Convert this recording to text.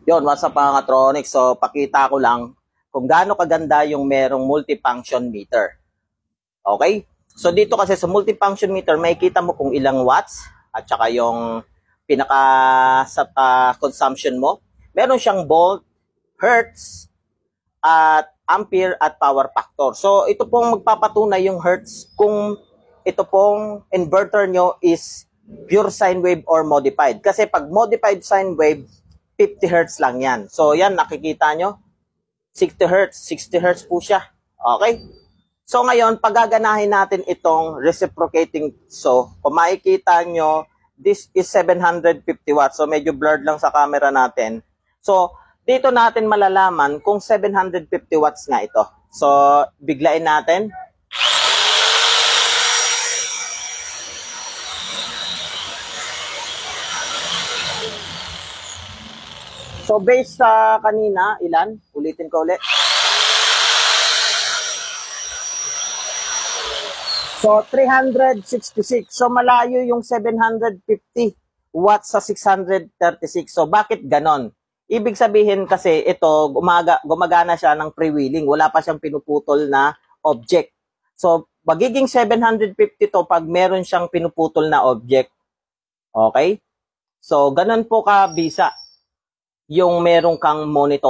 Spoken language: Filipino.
Yon, what's up mga katronics? So, pakita ko lang kung gaano kaganda yung merong multifunction meter. Okay? So, dito kasi sa multifunction meter, makikita mo kung ilang watts at saka yung pinaka consumption mo. Meron siyang volt, hertz, at ampere at power factor. So, ito pong magpapatunay yung hertz kung ito pong inverter nyo is pure sine wave or modified. Kasi pag modified sine wave, 50 Hz lang yan. So, yan, nakikita nyo. 60 Hz. 60 Hz po siya. Okay? So, ngayon, paggaganahin natin itong reciprocating. So, kung makikita nyo, this is 750 watts. So, medyo blurred lang sa camera natin. So, dito natin malalaman kung 750 watts nga ito. So, biglain natin. So, based sa kanina, ilan? Ulitin ko ulit. So, 366. So, malayo yung 750 watts sa 636. So, bakit ganon? Ibig sabihin kasi ito, gumagana siya ng freewheeling. Wala pa siyang pinuputol na object. So, magiging 750 to pag meron siyang pinuputol na object. Okay? So, ganon po ka bisa yung meron kang monitor.